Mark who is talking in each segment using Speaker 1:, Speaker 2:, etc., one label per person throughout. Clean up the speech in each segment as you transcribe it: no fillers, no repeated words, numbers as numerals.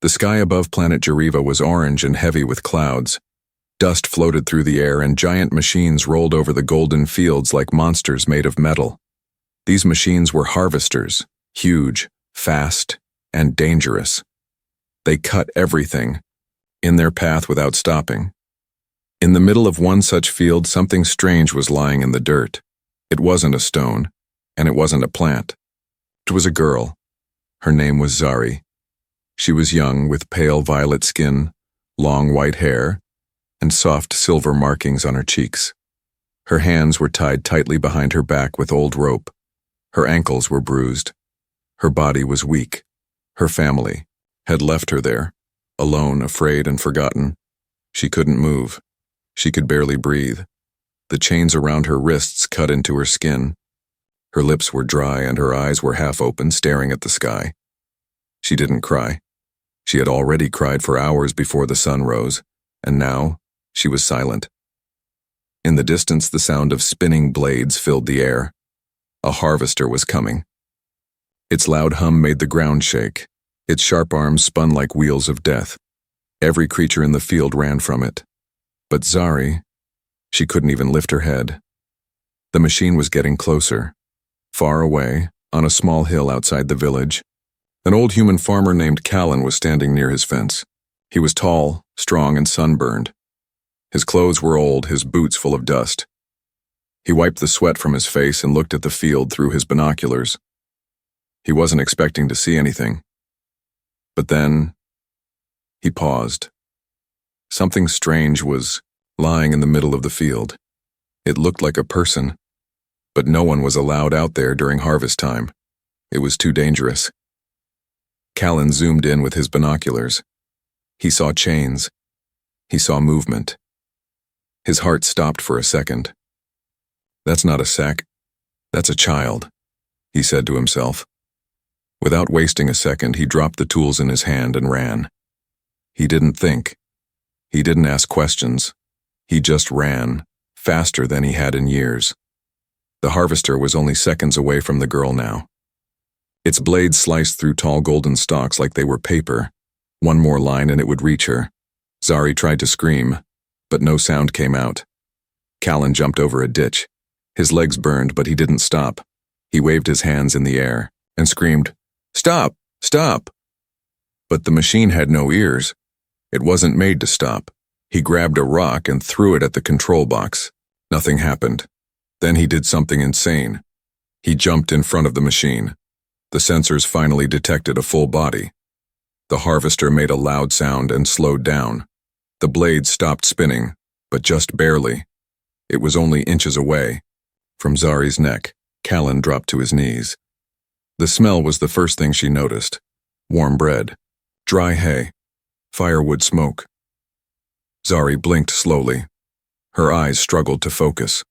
Speaker 1: The sky above planet Jariva was orange and heavy with clouds. Dust floated through the air and giant machines rolled over the golden fields like monsters made of metal. These machines were harvesters, huge, fast, and dangerous. They cut everything in their path without stopping. In the middle of one such field, something strange was lying in the dirt. It wasn't a stone, and it wasn't a plant. It was a girl. Her name was Zari. She was young, with pale violet skin, long white hair, and soft silver markings on her cheeks. Her hands were tied tightly behind her back with old rope. Her ankles were bruised. Her body was weak. Her family had left her there, alone, afraid, and forgotten. She couldn't move. She could barely breathe. The chains around her wrists cut into her skin. Her lips were dry and her eyes were half open, staring at the sky. She didn't cry. She had already cried for hours before the sun rose, and now she was silent. In the distance, the sound of spinning blades filled the air. A harvester was coming. Its loud hum made the ground shake. Its sharp arms spun like wheels of death. Every creature in the field ran from it. But Zari, she couldn't even lift her head. The machine was getting closer. Far away, on a small hill outside the village, an old human farmer named Callan was standing near his fence. He was tall, strong, and sunburned. His clothes were old, his boots full of dust. He wiped the sweat from his face and looked at the field through his binoculars. He wasn't expecting to see anything. But then, he paused. Something strange was lying in the middle of the field. It looked like a person, but no one was allowed out there during harvest time. It was too dangerous. Callan zoomed in with his binoculars. He saw chains. He saw movement. His heart stopped for a second. "That's not a sack. That's a child," he said to himself. Without wasting a second, he dropped the tools in his hand and ran. He didn't think. He didn't ask questions. He just ran, faster than he had in years. The harvester was only seconds away from the girl now. Its blades sliced through tall golden stalks like they were paper. One more line and it would reach her. Zari tried to scream, but no sound came out. Callan jumped over a ditch. His legs burned, but he didn't stop. He waved his hands in the air and screamed, "Stop! Stop!" But the machine had no ears. It wasn't made to stop. He grabbed a rock and threw it at the control box. Nothing happened. Then he did something insane. He jumped in front of the machine. The sensors finally detected a full body. The harvester made a loud sound and slowed down. The blade stopped spinning, but just barely. It was only inches away. From Zari's neck, Callan dropped to his knees. The smell was the first thing she noticed. Warm bread, dry hay, firewood smoke. Zari blinked slowly. Her eyes struggled to focus.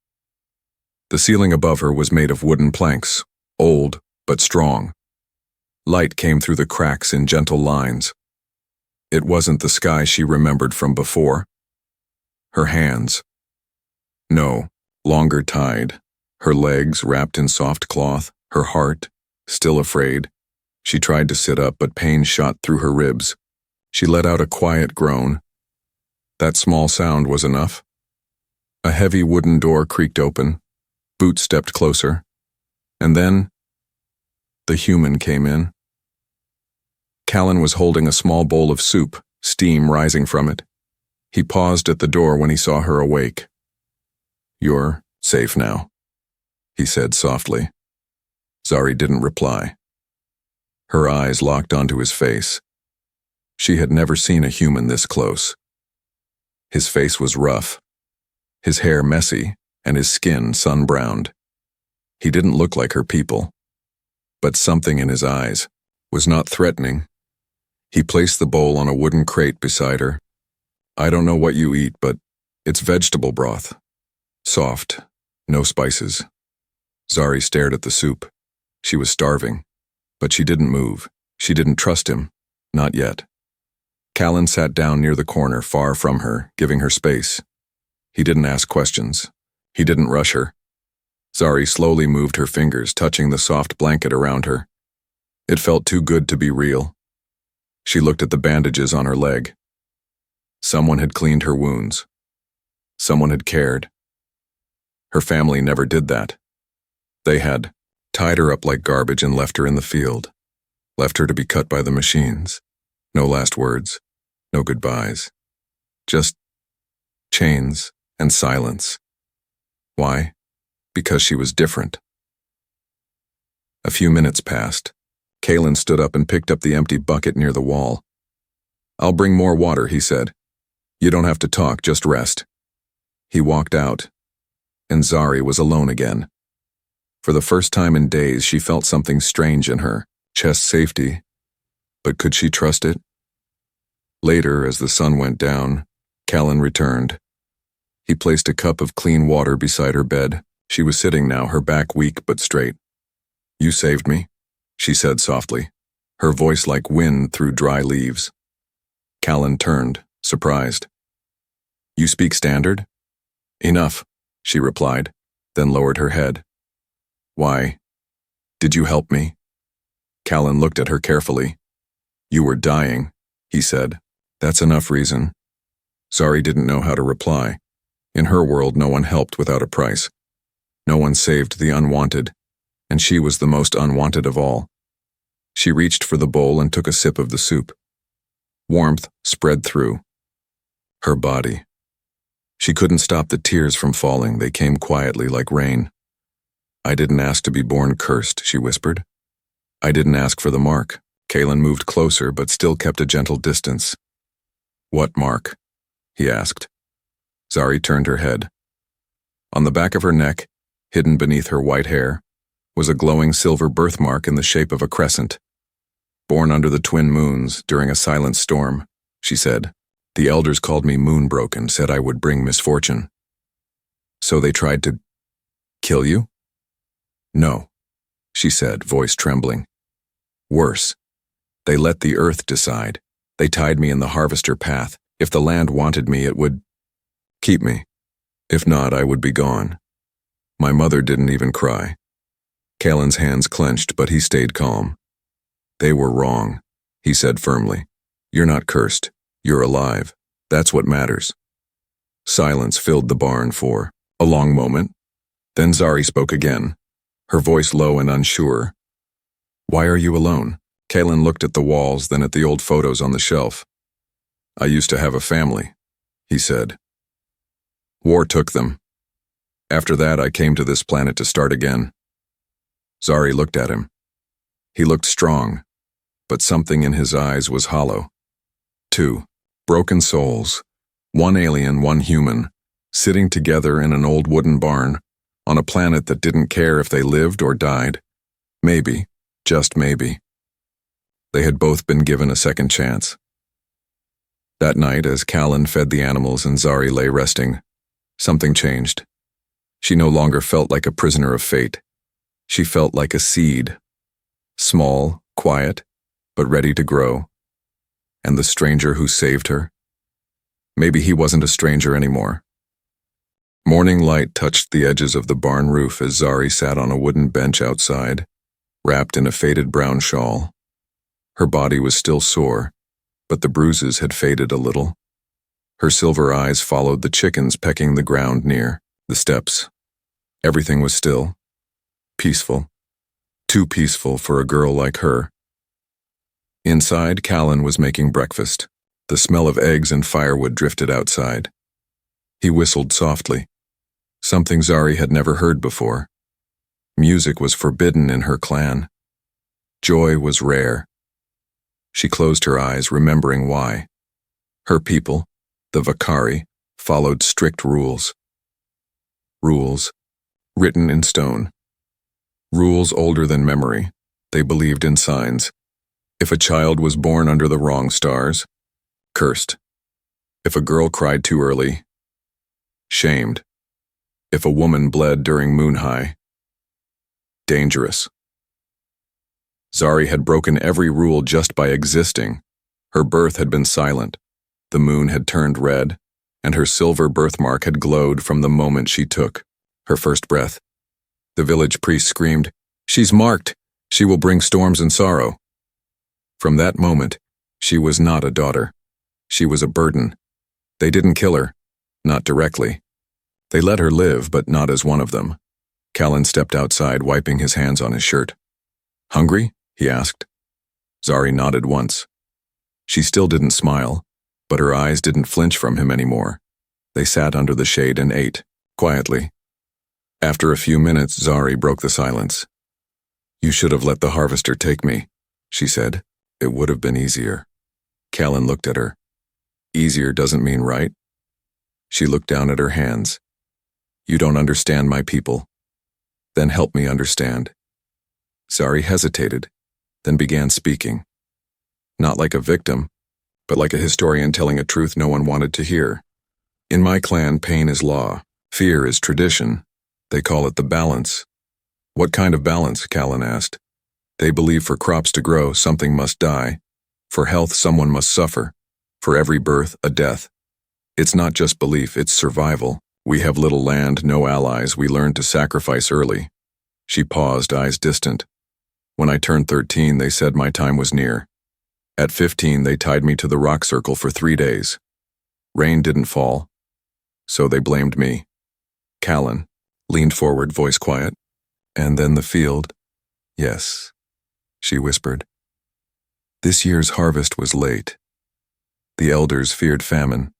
Speaker 1: The ceiling above her was made of wooden planks, old but strong. Light came through the cracks in gentle lines. It wasn't the sky she remembered from before. Her hands. No, longer tied. Her legs wrapped in soft cloth. Her heart, still afraid. She tried to sit up, but pain shot through her ribs. She let out a quiet groan. That small sound was enough. A heavy wooden door creaked open. Boots stepped closer. And then, the human came in. Callan was holding a small bowl of soup, steam rising from it. He paused at the door when he saw her awake. "You're safe now," he said softly. Zari didn't reply. Her eyes locked onto his face. She had never seen a human this close. His face was rough, his hair messy, and his skin sun-browned. He didn't look like her people, but something in his eyes was not threatening. He placed the bowl on a wooden crate beside her. "I don't know what you eat, but it's vegetable broth. Soft, no spices." Zari stared at the soup. She was starving, but she didn't move. She didn't trust him, not yet. Callan sat down near the corner, far from her, giving her space. He didn't ask questions. He didn't rush her. Zari slowly moved her fingers, touching the soft blanket around her. It felt too good to be real. She looked at the bandages on her leg. Someone had cleaned her wounds. Someone had cared. Her family never did that. They had tied her up like garbage and left her in the field. Left her to be cut by the machines. No last words. No goodbyes. Just chains and silence. Why? Because she was different. A few minutes passed. Kalen stood up and picked up the empty bucket near the wall. "I'll bring more water," he said. "You don't have to talk, just rest." He walked out, and Zari was alone again. For the first time in days, she felt something strange in her, chest safety. But could she trust it? Later, as the sun went down, Callan returned. He placed a cup of clean water beside her bed. She was sitting now, her back weak but straight. "You saved me," she said softly, her voice like wind through dry leaves. Callan turned, surprised. "You speak standard?" "Enough," she replied, then lowered her head. "Why? Did you help me?" Callan looked at her carefully. "You were dying," he said. "That's enough reason." Zari didn't know how to reply. In her world, no one helped without a price. No one saved the unwanted, and she was the most unwanted of all. She reached for the bowl and took a sip of the soup. Warmth spread through her body. She couldn't stop the tears from falling. They came quietly like rain. "I didn't ask to be born cursed," she whispered. "I didn't ask for the mark." Callan moved closer but still kept a gentle distance. "What mark?" he asked. Zari turned her head. On the back of her neck, hidden beneath her white hair, was a glowing silver birthmark in the shape of a crescent. "Born under the twin moons during a silent storm," she said. "The elders called me moonbroken, said I would bring misfortune." "So they tried to kill you?" "No," she said, voice trembling. "Worse. They let the earth decide. They tied me in the harvester path. If the land wanted me, it would keep me. If not, I would be gone." My mother didn't even cry. Callan's hands clenched, but he stayed calm. "They were wrong," he said firmly. "You're not cursed. You're alive. That's what matters." Silence filled the barn for a long moment. Then Zari spoke again, her voice low and unsure. "Why are you alone?" Callan looked at the walls, then at the old photos on the shelf. "I used to have a family," he said. "War took them. After that, I came to this planet to start again." Zari looked at him. He looked strong, but something in his eyes was hollow. Two broken souls, one alien, one human, sitting together in an old wooden barn, on a planet that didn't care if they lived or died. Maybe, just maybe. They had both been given a second chance. That night, as Callan fed the animals and Zari lay resting, something changed. She no longer felt like a prisoner of fate. She felt like a seed. Small, quiet, but ready to grow. And the stranger who saved her? Maybe he wasn't a stranger anymore. Morning light touched the edges of the barn roof as Zari sat on a wooden bench outside, wrapped in a faded brown shawl. Her body was still sore, but the bruises had faded a little. Her silver eyes followed the chickens pecking the ground near the steps. Everything was still, peaceful, too peaceful for a girl like her. Inside, Callan was making breakfast. The smell of eggs and firewood drifted outside. He whistled softly, something Zari had never heard before. Music was forbidden in her clan. Joy was rare. She closed her eyes, remembering why. Her people, the Vakari, followed strict rules. Rules, written in stone. Rules older than memory. They believed in signs. If a child was born under the wrong stars, cursed. If a girl cried too early, shamed. If a woman bled during moon high, dangerous. Zari had broken every rule just by existing. Her birth had been silent. The moon had turned red, and her silver birthmark had glowed from the moment she took her first breath. The village priest screamed, "She's marked! She will bring storms and sorrow." From that moment, She was not a daughter. She was a burden. They didn't kill her, not directly. They let her live, but not as one of them. Callan stepped outside, wiping his hands on his shirt. Hungry? He asked. Zari nodded once. She still didn't smile, but her eyes didn't flinch from him anymore. They sat under the shade and ate, quietly. After a few minutes, Zari broke the silence. You should have let the harvester take me, she said. It would have been easier. Callan looked at her. Easier doesn't mean right. She looked down at her hands. You don't understand my people. Then help me understand. Zari hesitated, then began speaking. Not like a victim, but like a historian telling a truth no one wanted to hear. In my clan, pain is law. Fear is tradition. They call it the balance. What kind of balance? Callan asked. They believe for crops to grow, something must die. For health, someone must suffer. For every birth, a death. It's not just belief, it's survival. We have little land, no allies, we learned to sacrifice early. She paused, eyes distant. When I turned 13, they said my time was near. At 15, they tied me to the rock circle for 3 days. Rain didn't fall, so they blamed me. Callan leaned forward, voice quiet. And then the field. Yes, she whispered. This year's harvest was late. The elders feared famine.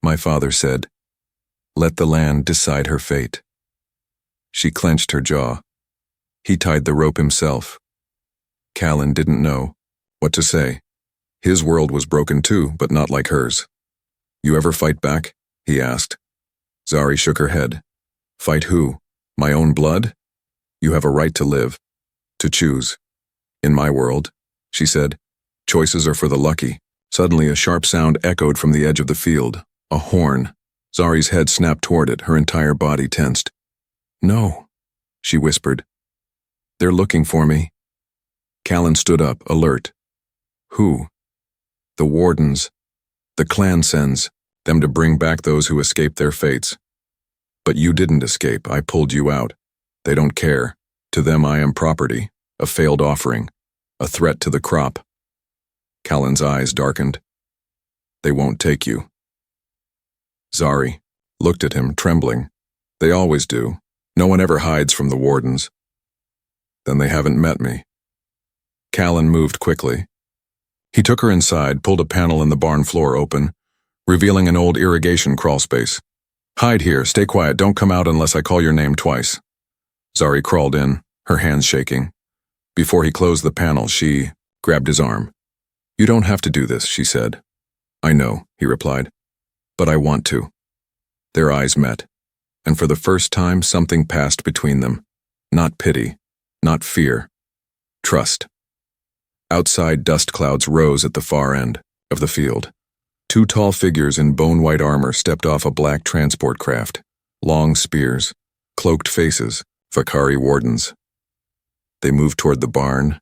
Speaker 1: My father said, let the land decide her fate. She clenched her jaw. He tied the rope himself. Callan didn't know what to say. His world was broken too, but not like hers. You ever fight back? He asked. Zari shook her head. Fight who? My own blood? You have a right to live, to choose. In my world, she said, choices are for the lucky. Suddenly a sharp sound echoed from the edge of the field. A horn. Zari's head snapped toward it, her entire body tensed. No, she whispered. They're looking for me. Callan stood up, alert. Who? The wardens. The clan sends them to bring back those who escaped their fates. But you didn't escape, I pulled you out. They don't care. To them I am property, a failed offering, a threat to the crop. Callan's eyes darkened. They won't take you. Zari looked at him, trembling. They always do. No one ever hides from the wardens. Then they haven't met me. Callan moved quickly. He took her inside, pulled a panel in the barn floor open, revealing an old irrigation crawlspace. Hide here, stay quiet, don't come out unless I call your name twice. Zari crawled in, her hands shaking. Before he closed the panel, she grabbed his arm. You don't have to do this, she said. I know, he replied. But I want to. Their eyes met, and for the first time something passed between them. Not pity, not fear. Trust. Outside, dust clouds rose at the far end of the field. 2 tall figures in bone-white armor stepped off a black transport craft. Long spears, cloaked faces, Vakari wardens. They moved toward the barn.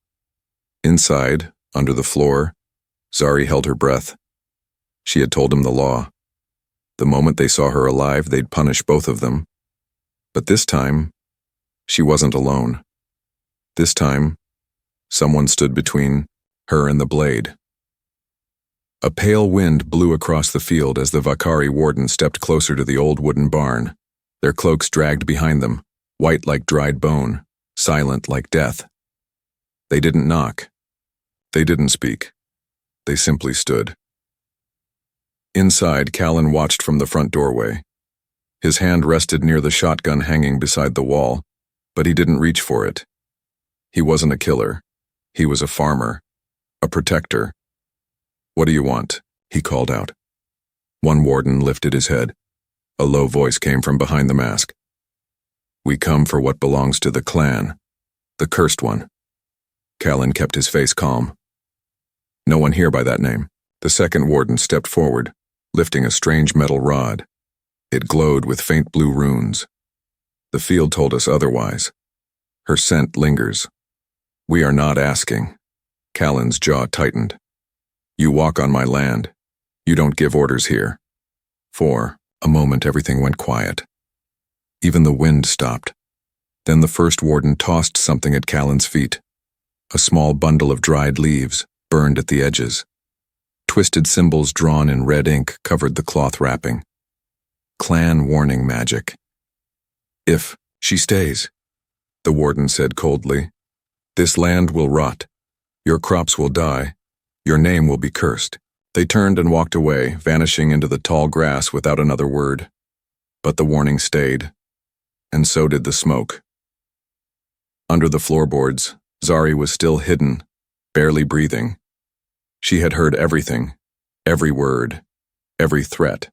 Speaker 1: Inside, under the floor, Zari held her breath. She had told him the law. The moment they saw her alive, they'd punish both of them. But this time, she wasn't alone. This time, someone stood between her and the blade. A pale wind blew across the field as the Vakari warden stepped closer to the old wooden barn. Their cloaks dragged behind them, white like dried bone, silent like death. They didn't knock. They didn't speak. They simply stood. Inside, Callan watched from the front doorway. His hand rested near the shotgun hanging beside the wall, but he didn't reach for it. He wasn't a killer. He was a farmer, a protector. What do you want? He called out. One warden lifted his head. A low voice came from behind the mask. We come for what belongs to the clan, the cursed one. Callan kept his face calm. No one here by that name. The second warden stepped forward, lifting a strange metal rod. It glowed with faint blue runes. The field told us otherwise. Her scent lingers. We are not asking. Callan's jaw tightened. You walk on my land. You don't give orders here. For a moment everything went quiet. Even the wind stopped. Then the first warden tossed something at Callan's feet. A small bundle of dried leaves, burned at the edges. Twisted symbols drawn in red ink covered the cloth wrapping. Clan warning magic. If she stays, the warden said coldly, this land will rot. Your crops will die. Your name will be cursed. They turned and walked away, vanishing into the tall grass without another word. But the warning stayed, and so did the smoke. Under the floorboards, Zari was still hidden, barely breathing. She had heard everything, every word, every threat.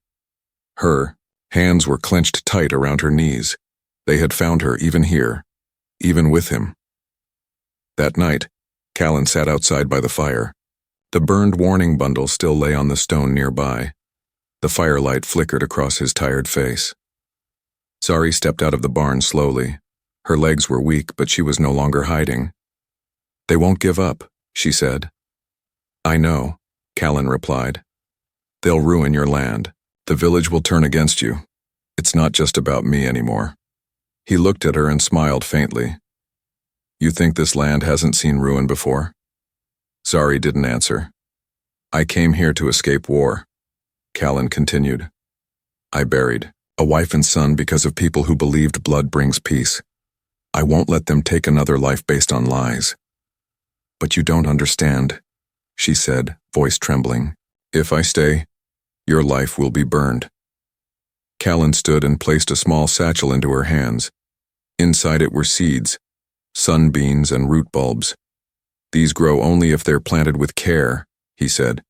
Speaker 1: Her hands were clenched tight around her knees. They had found her even here, even with him. That night, Callan sat outside by the fire. The burned warning bundle still lay on the stone nearby. The firelight flickered across his tired face. Zari stepped out of the barn slowly. Her legs were weak, but she was no longer hiding. They won't give up, she said. I know, Callan replied. They'll ruin your land. The village will turn against you. It's not just about me anymore. He looked at her and smiled faintly. You think this land hasn't seen ruin before? Zari didn't answer. I came here to escape war, Callan continued. I buried a wife and son because of people who believed blood brings peace. I won't let them take another life based on lies. But you don't understand, she said, voice trembling. If I stay, your life will be burned. Callan stood and placed a small satchel into her hands. Inside it were seeds, sunbeans and root bulbs. These grow only if they're planted with care, he said.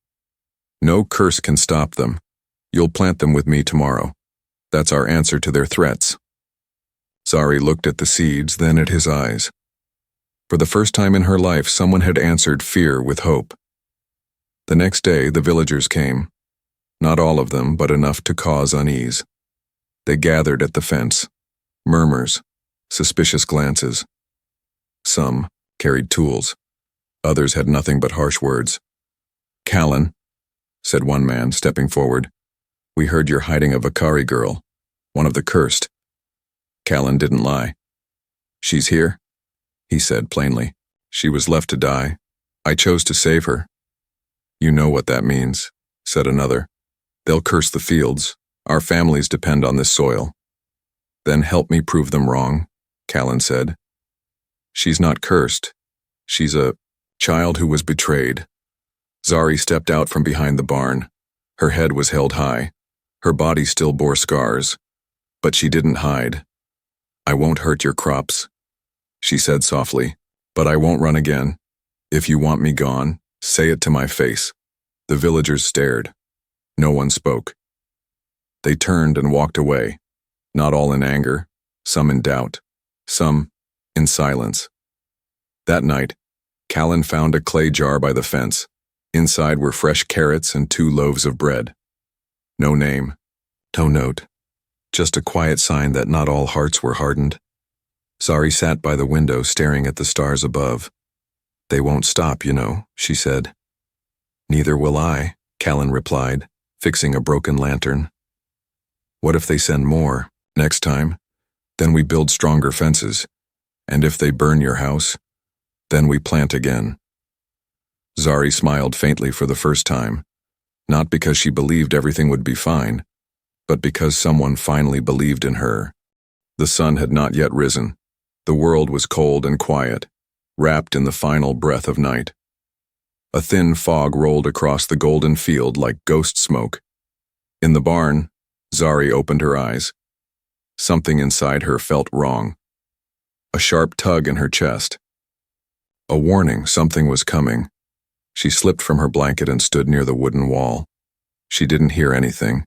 Speaker 1: No curse can stop them. You'll plant them with me tomorrow. That's our answer to their threats. Zari looked at the seeds, then at his eyes. For the first time in her life, someone had answered fear with hope. The next day, the villagers came. Not all of them, but enough to cause unease. They gathered at the fence. Murmurs, suspicious glances. Some carried tools. Others had nothing but harsh words. Callan, said one man, stepping forward. We heard you're hiding a Vakari girl, one of the cursed. Callan didn't lie. She's here, he said plainly. She was left to die. I chose to save her. You know what that means, said another. They'll curse the fields. Our families depend on this soil. Then help me prove them wrong, Callan said. She's not cursed. She's a child who was betrayed. Zari stepped out from behind the barn. Her head was held high. Her body still bore scars. But she didn't hide. I won't hurt your crops, she said softly, but I won't run again. If you want me gone, say it to my face. The villagers stared. No one spoke. They turned and walked away, not all in anger, some in doubt, some in silence. That night, Callan found a clay jar by the fence. Inside were fresh carrots and 2 loaves of bread. No name, no note, just a quiet sign that not all hearts were hardened. Zari sat by the window staring at the stars above. They won't stop, you know, she said. Neither will I, Callan replied, fixing a broken lantern. What if they send more, next time? Then we build stronger fences. And if they burn your house, then we plant again. Zari smiled faintly for the first time, not because she believed everything would be fine, but because someone finally believed in her. The sun had not yet risen. The world was cold and quiet, wrapped in the final breath of night. A thin fog rolled across the golden field like ghost smoke. In the barn, Zari opened her eyes. Something inside her felt wrong. A sharp tug in her chest. A warning something was coming. She slipped from her blanket and stood near the wooden wall. She didn't hear anything,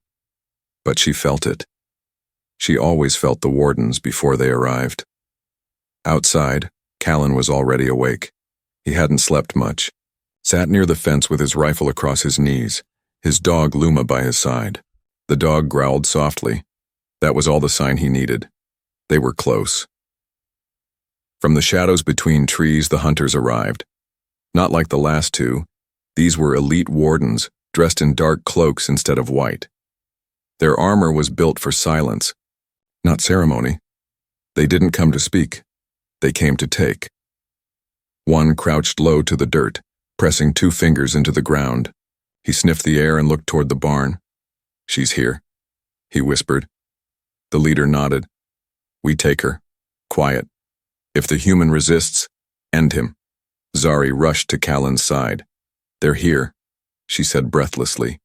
Speaker 1: but she felt it. She always felt the wardens before they arrived. Outside, Callan was already awake. He hadn't slept much. Sat near the fence with his rifle across his knees, his dog Luma by his side. The dog growled softly. That was all the sign he needed. They were close. From the shadows between trees, the hunters arrived. Not like the last 2, these were elite wardens, dressed in dark cloaks instead of white. Their armor was built for silence, not ceremony. They didn't come to speak. They came to take. One crouched low to the dirt, pressing 2 fingers into the ground. He sniffed the air and looked toward the barn. "She's here," he whispered. The leader nodded. "We take her. Quiet. If the human resists, end him." Zari rushed to Callan's side. "They're here," she said breathlessly.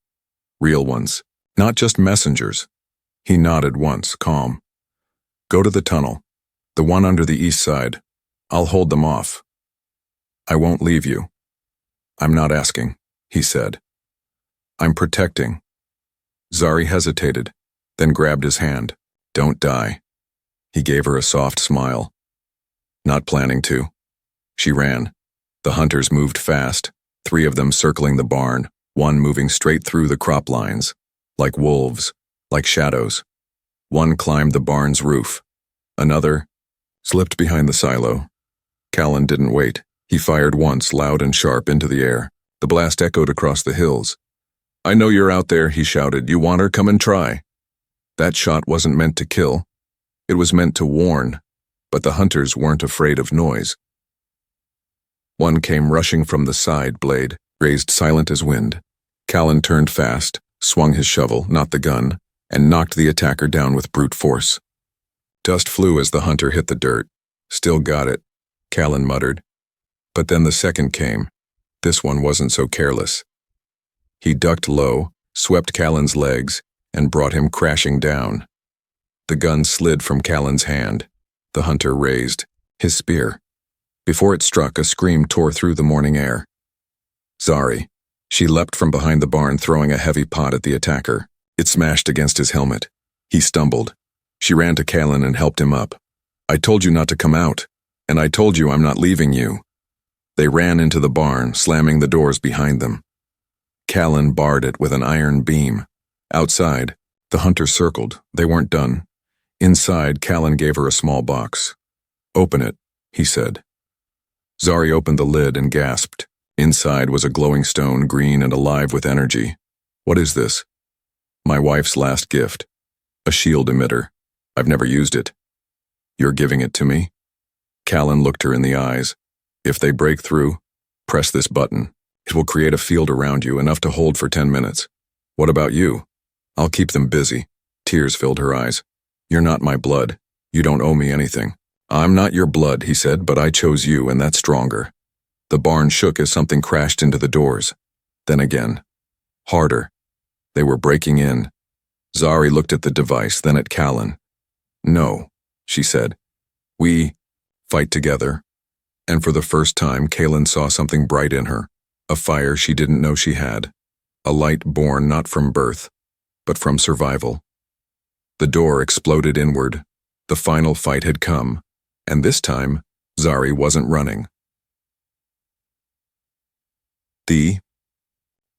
Speaker 1: "Real ones, not just messengers." He nodded once, calm. "Go to the tunnel, the one under the east side. I'll hold them off." "I won't leave you." "I'm not asking," he said. "I'm protecting." Zari hesitated, then grabbed his hand. "Don't die." He gave her a soft smile. "Not planning to." She ran. The hunters moved fast, 3 of them circling the barn, one moving straight through the crop lines, like wolves, like shadows. One climbed the barn's roof. Another slipped behind the silo. Callan didn't wait. He fired once, loud and sharp, into the air. The blast echoed across the hills. "I know you're out there," he shouted. "You want her? Come and try." That shot wasn't meant to kill. It was meant to warn, but the hunters weren't afraid of noise. One came rushing from the side, blade raised silent as wind. Callan turned fast, swung his shovel, not the gun, and knocked the attacker down with brute force. Dust flew as the hunter hit the dirt. "Still got it," Callan muttered. But then the second came. This one wasn't so careless. He ducked low, swept Callan's legs, and brought him crashing down. The gun slid from Callan's hand. The hunter raised his spear. Before it struck, a scream tore through the morning air. Zari. She leapt from behind the barn, throwing a heavy pot at the attacker. It smashed against his helmet. He stumbled. She ran to Callan and helped him up. "I told you not to come out, and I told you I'm not leaving you." They ran into the barn, slamming the doors behind them. Callan barred it with an iron beam. Outside, the hunter circled. They weren't done. Inside, Callan gave her a small box. "Open it," he said. Zari opened the lid and gasped. Inside was a glowing stone, green and alive with energy. "What is this?" "My wife's last gift. A shield emitter. I've never used it." "You're giving it to me?" Callan looked her in the eyes. "If they break through, press this button. It will create a field around you, enough to hold for 10 minutes. What about you?" "I'll keep them busy." Tears filled her eyes. "You're not my blood. You don't owe me anything." "I'm not your blood," he said, "but I chose you, and that's stronger." The barn shook as something crashed into the doors. Then again. Harder. They were breaking in. Zari looked at the device, then at Callan. "No," she said. "We fight together." And for the first time, Callan saw something bright in her. A fire she didn't know she had. A light born not from birth, but from survival. The door exploded inward. The final fight had come, and this time, Zari wasn't running. The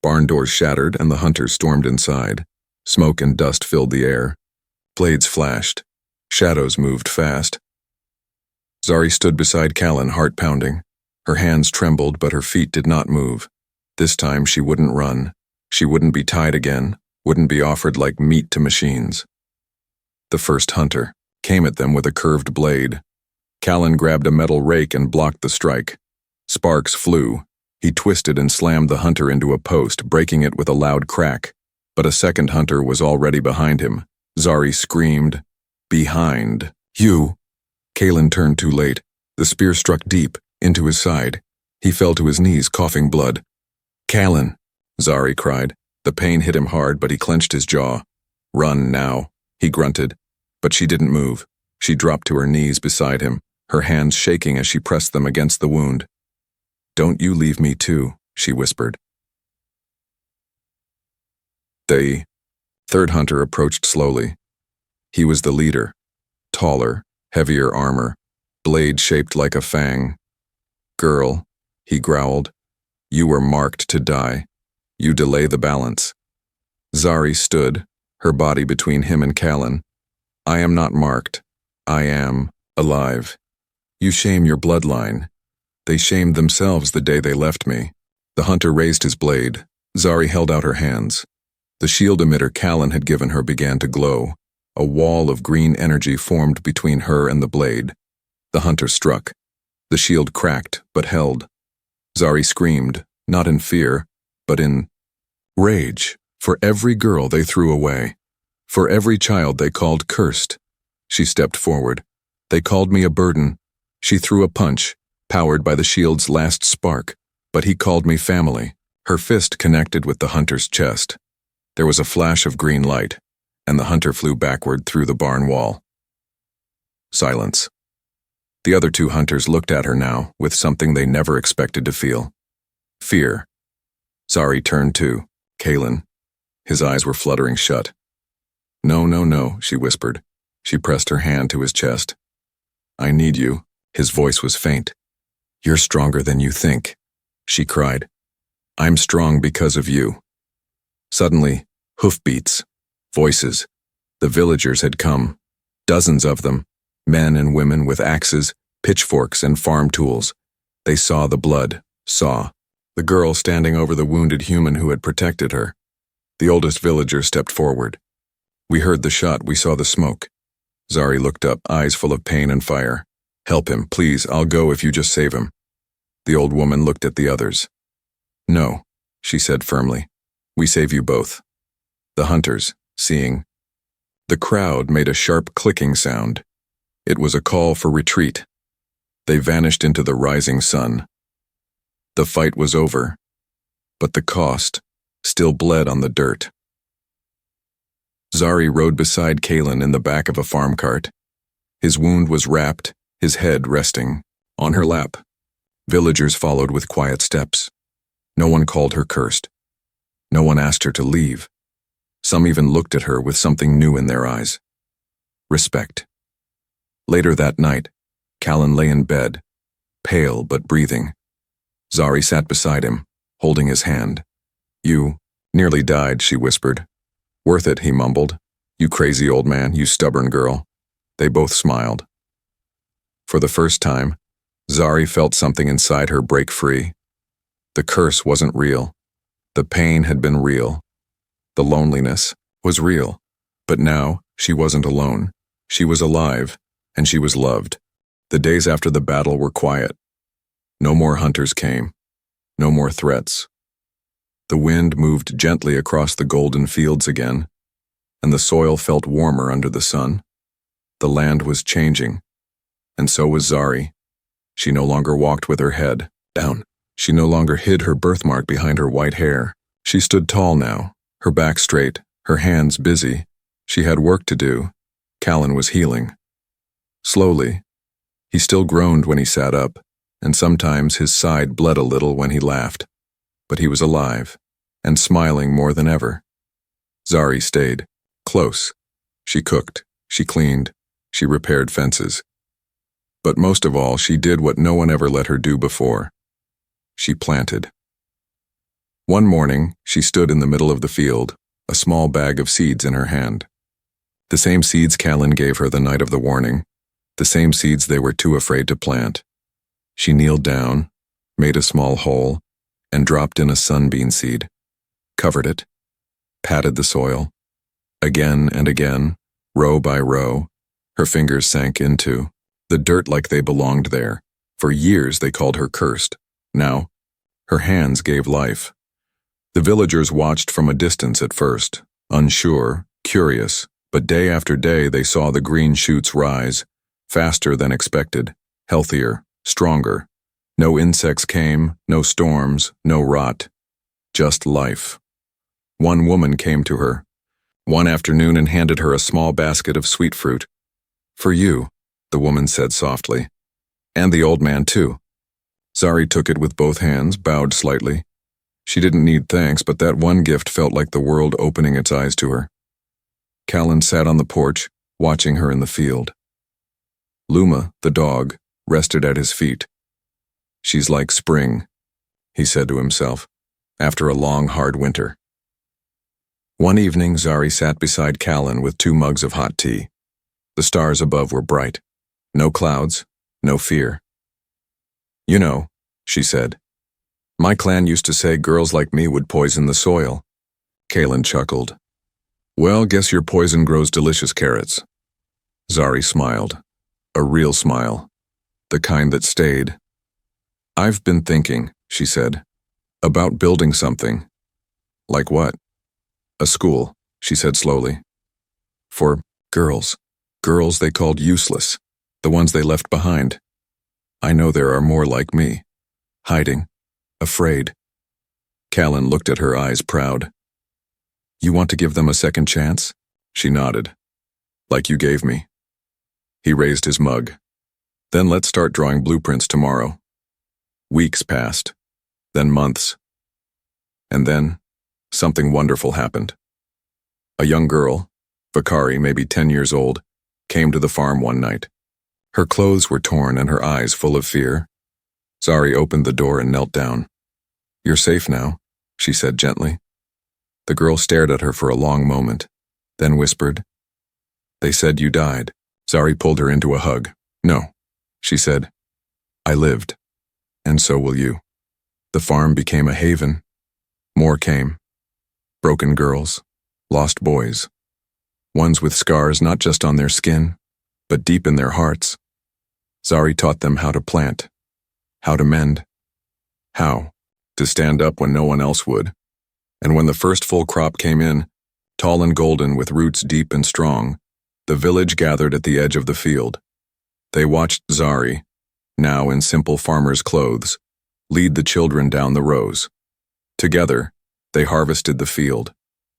Speaker 1: barn doors shattered and the hunters stormed inside. Smoke and dust filled the air. Blades flashed. Shadows moved fast. Zari stood beside Callan, heart pounding. Her hands trembled, but her feet did not move. This time she wouldn't run. She wouldn't be tied again, wouldn't be offered like meat to machines. The first hunter came at them with a curved blade. Callan grabbed a metal rake and blocked the strike. Sparks flew. He twisted and slammed the hunter into a post, breaking it with a loud crack. But a second hunter was already behind him. Zari screamed, "Behind! You!" Callan turned too late. The spear struck deep, into his side. He fell to his knees, coughing blood. "Callan!" Zari cried. The pain hit him hard, but he clenched his jaw. "Run now," he grunted. But she didn't move. She dropped to her knees beside him, her hands shaking as she pressed them against the wound. "Don't you leave me too," she whispered. The third hunter approached slowly. He was the leader. Taller, heavier armor, blade shaped like a fang. "Girl," he growled, "you were marked to die. You delay the balance." Zari stood, her body between him and Callan. "I am not marked. I am alive. You shame your bloodline. They shamed themselves the day they left me." The hunter raised his blade. Zari held out her hands. The shield emitter Callan had given her began to glow. A wall of green energy formed between her and the blade. The hunter struck. The shield cracked, but held. Zari screamed, not in fear, but in Rage, for every girl they threw away. For every child they called cursed. She stepped forward. They called me a burden. She threw a punch, powered by the shield's last spark, but he called me family. Her fist connected with the hunter's chest. There was a flash of green light, and the hunter flew backward through the barn wall. Silence. The other two hunters looked at her now with something they never expected to feel. Fear. Zari turned to Kalen. His eyes were fluttering shut. No, no, no, she whispered. She pressed her hand to his chest. I need you. His voice was faint. You're stronger than you think, she cried. I'm strong because of you. Suddenly, hoofbeats, voices. The villagers had come. Dozens of them, men and women with axes, pitchforks, and farm tools. They saw the blood, saw the girl standing over the wounded human who had protected her. The oldest villager stepped forward. We heard the shot, we saw the smoke. Zari looked up, eyes full of pain and fire. Help him, please, I'll go if you just save him. The old woman looked at the others. No, she said firmly. We save you both. The hunters, seeing. The crowd made a sharp clicking sound. It was a call for retreat. They vanished into the rising sun. The fight was over, but the cost still bled on the dirt. Zari rode beside Kalen in the back of a farm cart. His wound was wrapped, his head resting on her lap. Villagers followed with quiet steps. No one called her cursed. No one asked her to leave. Some even looked at her with something new in their eyes. Respect. Later that night, Callan lay in bed, pale but breathing. Zari sat beside him, holding his hand. You nearly died, she whispered. Worth it, he mumbled. You crazy old man, you stubborn girl. They both smiled. For the first time, Zari felt something inside her break free. The curse wasn't real. The pain had been real. The loneliness was real. But now, she wasn't alone. She was alive, and she was loved. The days after the battle were quiet. No more hunters came. No more threats. The wind moved gently across the golden fields again, and the soil felt warmer under the sun. The land was changing, and so was Zari. She no longer walked with her head down. She no longer hid her birthmark behind her white hair. She stood tall now, her back straight, her hands busy. She had work to do. Callan was healing. Slowly. He still groaned when he sat up, and sometimes his side bled a little when he laughed. But he was alive, and smiling more than ever. Zari stayed, close. She cooked, she cleaned, she repaired fences. But most of all, she did what no one ever let her do before. She planted. One morning, she stood in the middle of the field, a small bag of seeds in her hand. The same seeds Callan gave her the night of the warning, the same seeds they were too afraid to plant. She kneeled down, made a small hole, and dropped in a sunbean seed, covered it, patted the soil. Again and again, row by row, her fingers sank into the dirt like they belonged there. For years they called her cursed. Now, her hands gave life. The villagers watched from a distance at first, unsure, curious, but day after day they saw the green shoots rise, faster than expected, healthier, stronger. No insects came, no storms, no rot, just life. One woman came to her one afternoon and handed her a small basket of sweet fruit. For you, the woman said softly. And the old man too. Zari took it with both hands, bowed slightly. She didn't need thanks, but that one gift felt like the world opening its eyes to her. Callan sat on the porch, watching her in the field. Luma, the dog, rested at his feet. She's like spring, he said to himself, after a long, hard winter. One evening, Zari sat beside Callan with 2 mugs of hot tea. The stars above were bright. No clouds, no fear. You know, she said, my clan used to say girls like me would poison the soil. Callan chuckled. Well, guess your poison grows delicious carrots. Zari smiled. A real smile. The kind that stayed. I've been thinking, she said, about building something. Like what? A school, she said slowly. For girls. Girls they called useless. The ones they left behind. I know there are more like me. Hiding. Afraid. Callan looked at her, eyes proud. You want to give them a second chance? She nodded. Like you gave me. He raised his mug. Then let's start drawing blueprints tomorrow. Weeks passed. Then months. And then, something wonderful happened. A young girl, Vakari, maybe 10 years old, came to the farm one night. Her clothes were torn and her eyes full of fear. Zari opened the door and knelt down. You're safe now, she said gently. The girl stared at her for a long moment, then whispered, They said you died. Zari pulled her into a hug. No, she said. I lived, and so will you. The farm became a haven. More came. Broken girls, lost boys. Ones with scars not just on their skin, but deep in their hearts. Zari taught them how to plant, how to mend, how to stand up when no one else would. And when the first full crop came in, tall and golden with roots deep and strong, the village gathered at the edge of the field. They watched Zari, now in simple farmer's clothes, lead the children down the rows. Together, they harvested the field.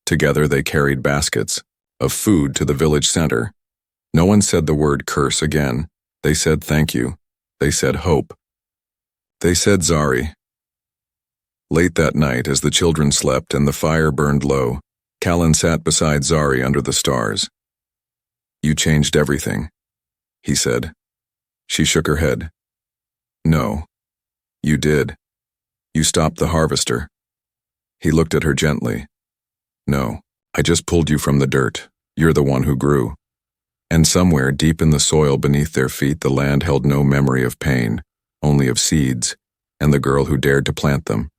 Speaker 1: Together they carried baskets of food to the village center. No one said the word curse again. They said thank you. They said hope. They said Zari. Late that night, as the children slept and the fire burned low, Callan sat beside Zari under the stars. You changed everything, he said. She shook her head. No, you did. You stopped the harvester. He looked at her gently. No, I just pulled you from the dirt. You're the one who grew. And somewhere deep in the soil beneath their feet, the land held no memory of pain, only of seeds, and the girl who dared to plant them.